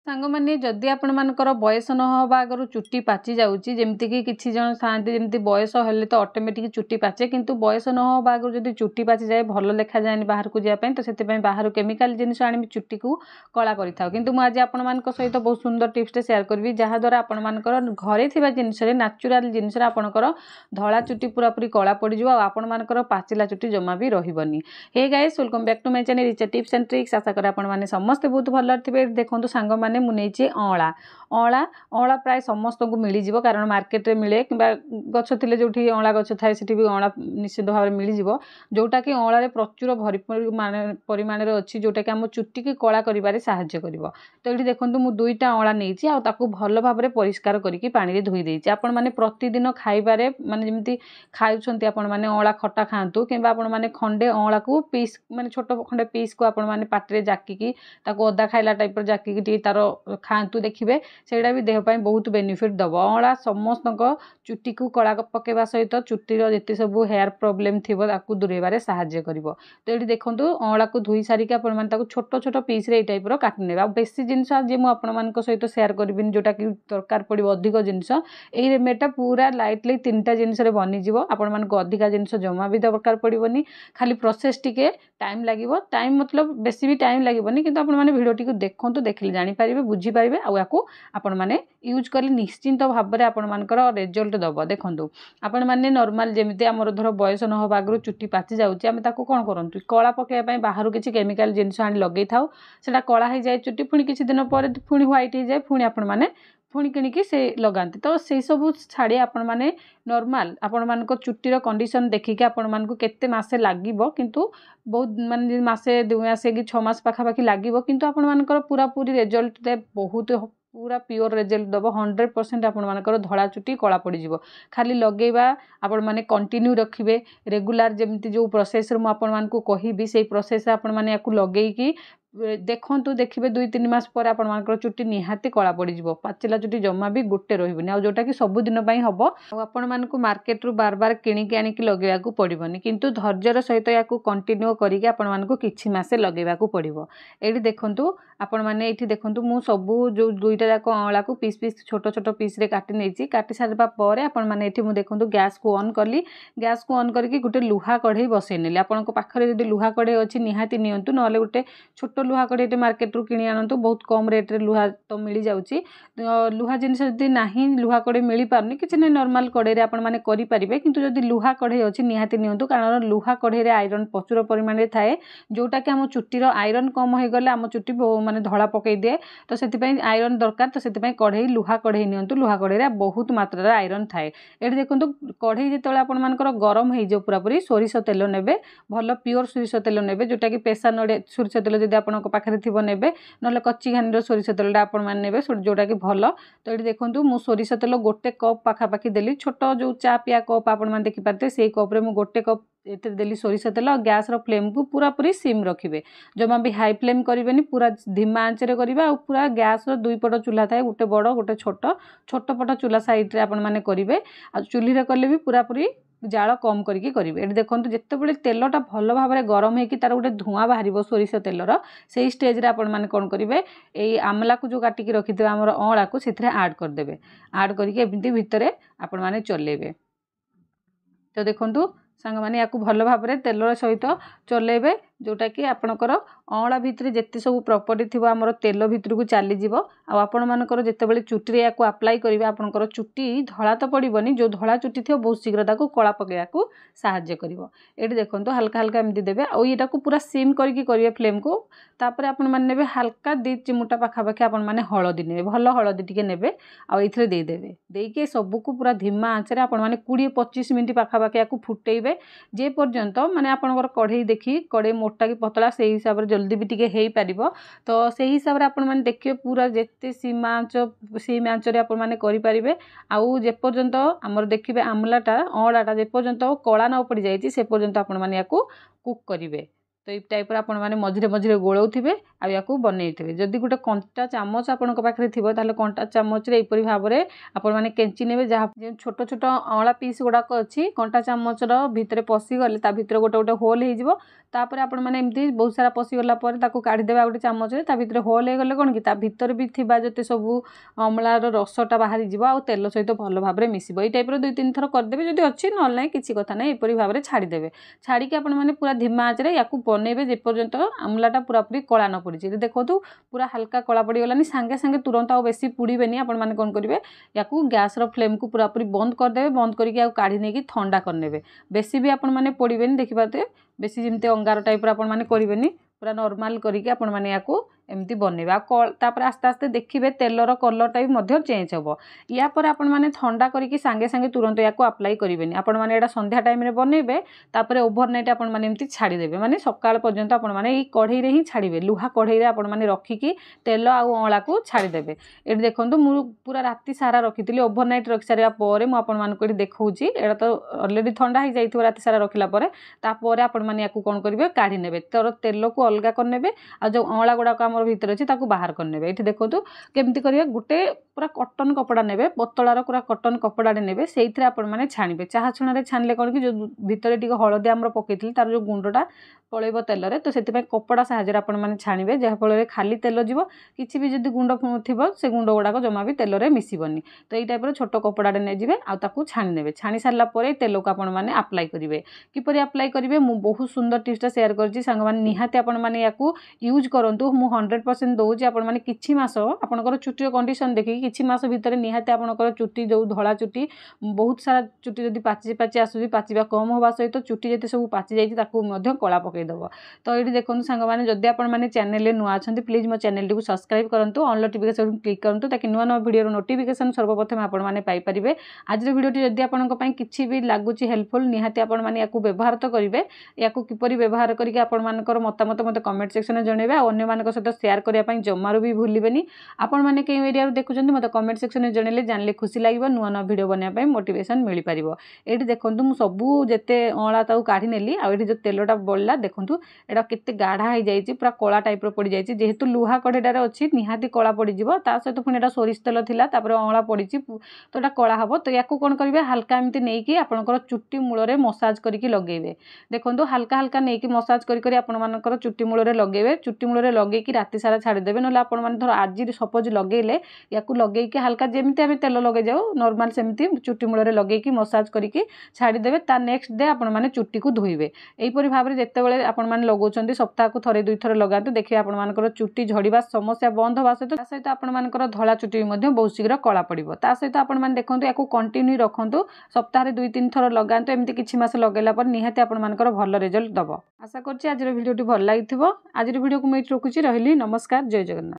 ସାଙ୍ଗମାନେ ଯଦି ଆପଣମାନଙ୍କର ବୟସ ନ ହେବା ଆଗରୁ ଚୁଟି ପାଚି ଯାଉଛି, ଯେମିତିକି କିଛି ଜଣ ଥାଆନ୍ତି ଯେମିତି ବୟସ ହେଲେ ତ ଅଟୋମେଟିକ୍ ଚୁଟି ପାଚେ, କିନ୍ତୁ ବୟସ ନ ହେବା ଆଗରୁ ଯଦି ଚୁଟି ପାଚିଯାଏ ଭଲ ଦେଖାଯାଏନି ବାହାରକୁ ଯିବା ପାଇଁ, ତ ସେଥିପାଇଁ ବାହାରୁ କେମିକାଲ ଜିନିଷ ଆଣି ଚୁଟିକୁ କଳା କରିଥାଉ। କିନ୍ତୁ ମୁଁ ଆଜି ଆପଣମାନଙ୍କ ସହିତ ବହୁତ ସୁନ୍ଦର ଟିପ୍ସଟେ ସେୟାର କରିବି, ଯାହାଦ୍ୱାରା ଆପଣମାନଙ୍କର ଘରେ ଥିବା ଜିନିଷରେ ନ୍ୟାଚୁରାଲ ଜିନିଷରେ ଆପଣଙ୍କର ଧଳା ଚୁଟି ପୁରାପୁରି କଳା ପଡ଼ିଯିବ ଆଉ ଆପଣମାନଙ୍କର ପାଚିଲା ଚୁଟି ଜମା ବି ରହିବନି। Hey guys, welcome back to my channel Richa tips and tricks. ଆଶା କରେ ଆପଣମାନେ ସମସ୍ତେ ବହୁତ ଭଲରେ ଥିବେ। ଦେଖନ୍ତୁ ସାଙ୍ଗମାନେ, ମୁଁ ନେଇଛି ଅଁଳା। ଅଁଳା ପ୍ରାୟ ସମସ୍ତଙ୍କୁ ମିଳିଯିବ, କାରଣ ମାର୍କେଟରେ ମିଳେ କିମ୍ବା ଗଛ ଥିଲେ ଯେଉଁଠି ଅଁଳା ଗଛ ଥାଏ ସେଠି ବି ଅଁଳା ନିଶ୍ଚିତ ଭାବରେ ମିଳିଯିବ, ଯେଉଁଟାକି ଅଁଳାରେ ପ୍ରଚୁର ପରିମାଣରେ ଅଛି, ଯେଉଁଟାକି ଆମ ଚୁଟିକି କଳା କରିବାରେ ସାହାଯ୍ୟ କରିବ। ତ ଏଠି ଦେଖନ୍ତୁ ମୁଁ 2ଟା ଅଁଳା ନେଇଛି ଆଉ ତାକୁ ଭଲ ଭାବରେ ପରିଷ୍କାର କରିକି ପାଣିରେ ଧୋଇ ଦେଇଛି। ଆପଣମାନେ ପ୍ରତିଦିନ ଖାଇବାରେ ମାନେ ଯେମିତି ଖାଉଛନ୍ତି ଆପଣମାନେ ଅଁଳା ଖଟା ଖାଆନ୍ତୁ, କିମ୍ବା ଆପଣମାନେ ଖଣ୍ଡେ ଅଁଳାକୁ ପିସ୍ ମାନେ ଛୋଟ ଖଣ୍ଡେ ପିସ୍କୁ ଆପଣମାନେ ପାଟିରେ ଜାକିକି ତାକୁ ଅଦା ଖାଇଲା ଟାଇପ୍ର ଜାକିକି ଟିକେ ତାର ଖାଆନ୍ତୁ, ଦେଖିବେ ସେଇଟା ବି ଦେହ ପାଇଁ ବହୁତ ବେନିଫିଟ୍ ଦେବ। ଅଁଳା ସମସ୍ତଙ୍କ ଚୁଟିକୁ କଳା ପକାଇବା ସହିତ ଚୁଟିର ଯେତେ ସବୁ ହେୟାର ପ୍ରୋବ୍ଲେମ୍ ଥିବ ତାକୁ ଦୂରେଇବାରେ ସାହାଯ୍ୟ କରିବ। ତ ଏଠି ଦେଖନ୍ତୁ ଅଁଳାକୁ ଧୋଇ ସାରିକି ଆପଣମାନେ ତାକୁ ଛୋଟ ଛୋଟ ପିସ୍ରେ ଏଇ ଟାଇପ୍ର କାଟି ନେବେ। ଆଉ ବେଶୀ ଜିନିଷ ଆଜି ମୁଁ ଆପଣମାନଙ୍କ ସହିତ ସେୟାର କରିବିନି, ଯେଉଁଟାକି ଦରକାର ପଡ଼ିବ ଅଧିକ ଜିନିଷ। ଏଇ ରେମେଡ଼ିଟା ପୁରା ଲାଇଟଲି 3ଟା ଜିନିଷରେ ବନିଯିବ। ଆପଣମାନଙ୍କୁ ଅଧିକା ଜିନିଷ ଜମା ବି ଦରକାର ପଡ଼ିବନି, ଖାଲି ପ୍ରୋସେସ୍ ଟିକେ ଟାଇମ୍ ଲାଗିବ। ଟାଇମ୍ ମତଲବ ବେଶୀ ବି ଟାଇମ୍ ଲାଗିବନି, କିନ୍ତୁ ଆପଣମାନେ ଭିଡ଼ିଓଟିକୁ ଦେଖନ୍ତୁ, ଦେଖିଲେ ଜାଣିପାରିବେ, ବୁଝିପାରିବେ। ଆଉ ୟାକୁ ଆପଣମାନେ ୟୁଜ୍ କଲେ ନିଶ୍ଚିନ୍ତ ଭାବରେ ଆପଣମାନଙ୍କର ରେଜଲ୍ଟ ଦେବ। ଦେଖନ୍ତୁ ଆପଣମାନେ ନର୍ମାଲ ଯେମିତି ଆମର ଧର ବୟସ ନ ହେବା ଆଗରୁ ଚୁଟି ପାଚି ଯାଉଛି, ଆମେ ତାକୁ କ'ଣ କରନ୍ତୁ, କଳା ପକାଇବା ପାଇଁ ବାହାରୁ କିଛି କେମିକାଲ ଜିନିଷ ଆଣି ଲଗେଇଥାଉ, ସେଇଟା କଳା ହେଇଯାଏ ଚୁଟି, ପୁଣି କିଛି ଦିନ ପରେ ପୁଣି ହ୍ୱାଇଟ୍ ହେଇଯାଏ, ପୁଣି ଆପଣମାନେ ପୁଣି କିଣିକି ସେ ଲଗାନ୍ତି। ତ ସେଇସବୁ ଛାଡ଼ି ଆପଣମାନେ ନର୍ମାଲ ଆପଣମାନଙ୍କ ଚୁଟିର କଣ୍ଡିସନ୍ ଦେଖିକି ଆପଣମାନଙ୍କୁ କେତେ ମାସେ ଲାଗିବ, କିନ୍ତୁ ବହୁତ ମାନେ ମାସେ 2 ମାସ କି 6 ମାସ ପାଖାପାଖି ଲାଗିବ, କିନ୍ତୁ ଆପଣମାନଙ୍କର ପୁରାପୁରି ରେଜଲ୍ଟ ବହୁତ ପୁରା ପିଓର ରେଜଲ୍ଟ ଦେବ। 100% ଆପଣମାନଙ୍କର ଧଳା ଚୁଟି କଳା ପଡ଼ିଯିବ। ଖାଲି ଲଗେଇବା ଆପଣମାନେ କଣ୍ଟିନ୍ୟୁ ରଖିବେ, ରେଗୁଲାର ଯେମିତି ଯେଉଁ ପ୍ରୋସେସ୍ରେ ମୁଁ ଆପଣମାନଙ୍କୁ କହିବି ସେଇ ପ୍ରୋସେସ୍ରେ ଆପଣମାନେ ୟାକୁ ଲଗେଇକି ଦେଖନ୍ତୁ, ଦେଖିବେ 2-3 ମାସ ପରେ ଆପଣମାନଙ୍କର ଚୁଟି ନିହାତି କଳା ପଡ଼ିଯିବ। ପାଚିଲା ଚୁଟି ଜମା ବି ଗୋଟେ ରହିବନି, ଆଉ ଯେଉଁଟାକି ସବୁଦିନ ପାଇଁ ହେବ। ଆଉ ଆପଣମାନଙ୍କୁ ମାର୍କେଟରୁ ବାରବାର କିଣିକି ଆଣିକି ଲଗେଇବାକୁ ପଡ଼ିବନି, କିନ୍ତୁ ଧୈର୍ଯ୍ୟର ସହିତ ୟାକୁ କଣ୍ଟିନ୍ୟୁ କରିକି ଆପଣମାନଙ୍କୁ କିଛି ମାସେ ଲଗେଇବାକୁ ପଡ଼ିବ। ଏଇଠି ଦେଖନ୍ତୁ ଆପଣମାନେ, ଏଇଠି ଦେଖନ୍ତୁ ମୁଁ ସବୁ ଯେଉଁ 2ଟା ଯାକ ଅଁଳାକୁ ପିସ୍ ଛୋଟ ଛୋଟ ପିସ୍ରେ କାଟି ନେଇଛି। କାଟି ସାରିବା ପରେ ଆପଣମାନେ ଏଠି ମୁଁ ଦେଖନ୍ତୁ ଗ୍ୟାସ୍କୁ ଅନ୍ କଲି। ଗ୍ୟାସ୍କୁ ଅନ୍ କରିକି ଗୋଟେ ଲୁହା କଢ଼େଇ ବସେଇ ନେଲି। ଆପଣଙ୍କ ପାଖରେ ଯଦି ଲୁହା କଢ଼େଇ ଅଛି ନିହାତି ନିଅନ୍ତୁ, ନହେଲେ ଗୋଟେ ଛୋଟ ଲୁହା କଢ଼େଇଟେ ମାର୍କେଟରୁ କିଣି ଆଣନ୍ତୁ, ବହୁତ କମ୍ ରେଟ୍ରେ ଲୁହା ତ ମିଳିଯାଉଛି। ଲୁହା ଜିନିଷ ଯଦି ନାହିଁ, ଲୁହା କଢ଼େଇ ମିଳିପାରୁନି, କିଛି ନାହିଁ, ନର୍ମାଲ କଢ଼େଇରେ ଆପଣମାନେ କରିପାରିବେ, କିନ୍ତୁ ଯଦି ଲୁହା କଢ଼େଇ ଅଛି ନିହାତି ନିଅନ୍ତୁ, କାରଣ ଲୁହା କଢ଼େଇରେ ଆଇରନ୍ ପ୍ରଚୁର ପରିମାଣରେ ଥାଏ, ଯେଉଁଟାକି ଆମ ଚୁଟିର ଆଇରନ୍ କମ୍ ହୋଇଗଲେ ଆମ ଚୁଟି ମାନେ ଧଳା ପକାଇ ଦିଏ। ତ ସେଥିପାଇଁ ଆଇରନ୍ ଦରକାର, ତ ସେଥିପାଇଁ ଲୁହା କଢ଼େଇ ନିଅନ୍ତୁ। ଲୁହା କଢ଼େଇରେ ବହୁତ ମାତ୍ରାରେ ଆଇରନ୍ ଥାଏ। ଏଠି ଦେଖନ୍ତୁ କଢ଼େଇ ଯେତେବେଳେ ଆପଣମାନଙ୍କର ଗରମ ହେଇଯିବ, ପୁରାପୁରି ସୋରିଷ ତେଲ ନେବେ, ଭଲ ପିଓର ସୋରିଷ ତେଲ ନେବେ, ଯେଉଁଟାକି ପେସା ନଡ଼ିଆ ସୋରିଷ ତେଲ ଯଦି ଆପଣଙ୍କ ପାଖରେ ଥିବ ନେବେ, ନହେଲେ କଞ୍ଚି ଘାନିର ସୋରିଷ ତେଲଟା ଆପଣମାନେ ନେବେ, ଯେଉଁଟାକି ଭଲ। ତ ଏଠି ଦେଖନ୍ତୁ ମୁଁ ସୋରିଷ ତେଲ 1 କପ୍ ପାଖାପାଖି ଦେଲି। ଛୋଟ ଯେଉଁ ଚା ପିଆ କପ୍ ଆପଣମାନେ ଦେଖିପାରୁଥିବେ, ସେଇ କପ୍ରେ ମୁଁ 1 କପ୍ ଏଥିରେ ଦେଲି ସୋରିଷ ତେଲ। ଗ୍ୟାସ୍ର ଫ୍ଲେମ୍କୁ ପୁରାପୁରି ସିମ୍ ରଖିବେ, ଜମା ବି ହାଇ ଫ୍ଲେମ୍ କରିବେନି, ପୁରା ଧିମା ଆଞ୍ଚରେ କରିବେ। ଆଉ ପୁରା ଗ୍ୟାସ୍ର 2 ପଟ ଚୁଲା ଥାଏ, ଗୋଟେ ବଡ଼ ଗୋଟେ ଛୋଟ ପଟ ଚୁଲା ସାଇଡ଼୍ରେ ଆପଣମାନେ କରିବେ। ଆଉ ଚୁଲିରେ କଲେ ବି ପୁରାପୁରି ଜାଳ କମ୍ କରିକି କରିବେ। ଏଠି ଦେଖନ୍ତୁ ଯେତେବେଳେ ତେଲଟା ଭଲ ଭାବରେ ଗରମ ହେଇକି ତାର ଗୋଟେ ଧୂଆଁ ବାହାରିବ ସୋରିଷ ତେଲର, ସେଇ ଷ୍ଟେଜ୍ରେ ଆପଣମାନେ କ'ଣ କରିବେ, ଏଇ ଆମ୍ଲାକୁ ଯେଉଁ କାଟିକି ରଖିଥିବେ ଆମର ଅଁଳାକୁ ସେଥିରେ ଆଡ଼୍ କରିଦେବେ। ଆଡ଼୍ କରିକି ଏମିତି ଭିତରେ ଆପଣମାନେ ଚଲେଇବେ। ତ ଦେଖନ୍ତୁ ସାଙ୍ଗମାନେ ୟାକୁ ଭଲ ଭାବରେ ତେଲ ସହିତ ଚଲେଇବେ, ଯେଉଁଟାକି ଆପଣଙ୍କର ଅଁଳା ଭିତରେ ଯେତେ ସବୁ ପ୍ରପର୍ଟି ଥିବ ଆମର ତେଲ ଭିତରକୁ ଚାଲିଯିବ। ଆଉ ଆପଣମାନଙ୍କର ଯେତେବେଳେ ଚୁଟିରେ ୟାକୁ ଆପ୍ଲାଏ କରିବେ, ଆପଣଙ୍କର ଚୁଟି ଧଳା ତ ପଡ଼ିବନି, ଯେଉଁ ଧଳା ଚୁଟି ଥିବ ବହୁତ ଶୀଘ୍ର ତାକୁ କଳା ପକାଇବାକୁ ସାହାଯ୍ୟ କରିବ। ଏଠି ଦେଖନ୍ତୁ ହାଲକା ହାଲକା ଏମିତି ଦେବେ, ଆଉ ଏଇଟାକୁ ପୁରା ସିମ୍ କରିକି କରିବେ ଫ୍ଲେମ୍କୁ। ତାପରେ ଆପଣମାନେ ନେବେ ହାଲକା 2 ଚିମୁଟା ପାଖାପାଖି ଆପଣମାନେ ହଳଦୀ ନେବେ, ଭଲ ହଳଦୀ ଟିକେ ନେବେ, ଆଉ ଏଇଥିରେ ଦେଇଦେବେ। ଦେଇକି ସବୁକୁ ପୁରା ଧିମା ଆଞ୍ଚରେ ଆପଣମାନେ 20-25 ମିନିଟ୍ ପାଖାପାଖି ୟାକୁ ଫୁଟେଇବେ, ଯେ ପର୍ଯ୍ୟନ୍ତ ମାନେ ଆପଣଙ୍କର କଢ଼େଇ ଦେଖି, କଢ଼େଇ ମୋଟା କି ପତଳା ସେଇ ହିସାବରେ ଜଲ୍ଦି ବି ଟିକେ ହେଇପାରିବ। ତ ସେଇ ହିସାବରେ ଆପଣମାନେ ଦେଖିବେ ପୁରା ଯେତେ ସିମ୍ ଆଞ୍ଚରେ ଆପଣମାନେ କରିପାରିବେ। ଆଉ ଯେପର୍ଯ୍ୟନ୍ତ ଆମର ଦେଖିବେ ଅଁଳାଟା ଯେପର୍ଯ୍ୟନ୍ତ କଳା ନ ପଡ଼ିଯାଇଛି ସେ ପର୍ଯ୍ୟନ୍ତ ଆପଣମାନେ ୟାକୁ କୁକ୍ କରିବେ। ତ ଏଇ ଟାଇପ୍ର ଆପଣମାନେ ମଝିରେ ମଝିରେ ଗୋଳଉଥିବେ, आ या बनईथे जदि गोटे कंटा चामच आपण पाखे थी ताले कंटा चामच एपरी भाव में आपण मैंने केंची ने जहाँ छोट छोट अँला पीस गुड़ाक अच्छी कंटा चामचर भितर पशिगले ता भितर गोटे गोटे होल हो तापर आपण मैंने एमती बहुत सारा पशिगला काढ़ीदेवे गोटे चामच भितर होल हो गले कौन कि भितर भी थिबा जते सबू अमलार रसटा बाहरी जीव आ तेल सहित भल भाव में मिसिब ये टाइप 2-3 थर करदेवे जदि अच्छी ना ना किसी कथा ना यपरी भाव में छाड़ीदेवे छाड़ी आपण मैंने पूरा धीमा आँच या बनइबे जेपर्यंत आमलाटा पूरापूरी कला न पड़ी देखो पूरा हल्का कला पड़गलानी सागे सागे तुरंत आ बेसी पुड़ेनि आपण मैंने कौन करेंगे या गैस फ्लेम को पूरापूरी बंद करदे बंद करके काढ़ी नहीं ठंडा करने बेसी भी आपण मैंने पड़ेनि देखिपारे बेसी जमी अंगार टाइप आपण मैंने करेंगे पूरा नॉर्मल करके आपण मैंने या एमती बनइबे तापर आस्ते आस्ते देखिए तेलर कलरटा भी चेंज हम यापर आपण मैंने ठंडा करके सागे सागे तुरंत या अप्लाई करेंगे आपण मैंने यहाँ संध्या टाइम रे बनइबे तापर ओभरनाइट आपण मैंने एमती छाड़ीदेवे माने सकाळ पर्यंत आपण मैंने ये कढ़ई रे ही छाड़ीबे लुहा कढ़ई रे आपण मैंने रखिकी तेल आ अँला को छाड़ीदेवे ये देखो मु पूरा राति सारा रखी ओभरनाइट रखि सारा पर मुझे देखी एटा तो अलरेडी ठंडा हो जाइए राति सारा रखला तापर आपण मैंने या कौन करेंगे काढ़ी ने तर तेल को अलग करने आ जो अँला गुड़ाक भितर अच्छी बाहर करने ये देखो केमती करेंगे गोटे पूरा कटन कपड़ा ने पतलार पूरा कटन कपड़ा ने से मैंने छाणीबे चाह छुणा छाणिले कौन कि जो भितर टी हलदी आमर पकई तार जो गुंडटा पलैब तेल तो से कपड़ा साहाय्य आपण मैंने छाणीबे जहाँफल खाली तेल जीव किसी भी जब गुंड थी से गुंड गुड़ाक जमा भी तेल में मिसबनी तो ये टाइप छोट कपड़ा ने आउ छाणीने छाणी सारापर तेल को आपण मैंने अप्लाई करेंगे किपरि अप्लाई करेंगे मुझे बहुत सुंदर टिप्सटा शेयर करछि सांग माने निहाती आपण मैंने या यूज करूँ मु 100% दूसरी आपण मैंने किछि मास आपणकर चुट्टी कंडीशन देखिए किछि मास भितर निहाती आपणकर चुट्टी जो धला चुट्टी बहुत सारा चुट्टी जदि पाची पाची आसुची पाचिबा कम होगा सहित चुट्टी जते सब पाची जाइए कला पकईदेव तो ये देखो सांग मैंने जदि आपण मैंने चैनल नुआ अच्छा प्लीज मो चैनल टी सब्सक्राइब करूँ ऑन नोटिफिकेशन क्लिक करूँ ताकि नुआ नुआ वीडियो नोटिफिकेशन सर्वप्रथम आपण मैंने पाइपर आज वीडियो जदि आपंपाई किसी भी लगुच हेल्पफुल निहाती आपण मैंने या व्यवहार तो करेंगे या किपरि व्यवहार करके आपंकर मतामत मत कमेंट सेक्शन में जनइबे आ अन्य सहित शेयर करने जमारू भी भूलें आपण मैंने कई एरिया देखुं मत कमेंट सेक्शन में जनइले जानले खुशी लगे नुआ नुआ वीडियो बनाई मोटिवेशन मिल पार ये देखो मुझे सबू जिते अँला काढ़ी नेली आ जो तेलटा बढ़ला देखूँ एटा केते गाढ़ा हो जाइए पूरा कला टाइप पड़ जाइए जेहेतु लुहा कढ़ईटार अच्छी निहाती कला पड़ज ता सहित पुणी एटा सोरिष तेल थिला तापर अँला पड़ी तो एटा कला हम तो या कौन करेंगे हल्का एमती नहीं कि आपंकर चुट्टी मूल मसाज करके लगेबे देखो हल्का हल्का नहीं कि मसाज करी आपंकर चुट्टी मूल लगेबे चुट्टी मूल लगे राति सारा छाड़ीदेवे ना आप धर आज सपोज लगेले या लगे हल्का जमी आम तेल लगे जाऊ नॉर्मल सेमती चुट्टी मूल लगे मसाज करके छाड़ीदेवे ता नेक्स्ट डे आपण मैंने चुट्टी को धोइबे यहीपरि भाव में जितेबाला आपण मैंने लगाउछन्ती सप्ताह को थरे 2 थर लगातु देखिए आपंकर चुट्टी झड़वा समस्या बंद होगा सहित आपंकर धला चुट्टी बहुत शीघ्र कला पड़ो ता सहित आपण मैंने देखो या कंटिन्यू रखु सप्ताह 2-3 थर लगातु एमती किछि मास लगेला पर निहाती आपंकर भल रिजल्ट दब आशा करछि आज वीडियो भल लगी आज वीडियो को मैं रखुछि रहिली नमस्कार जय जगन्नाथ।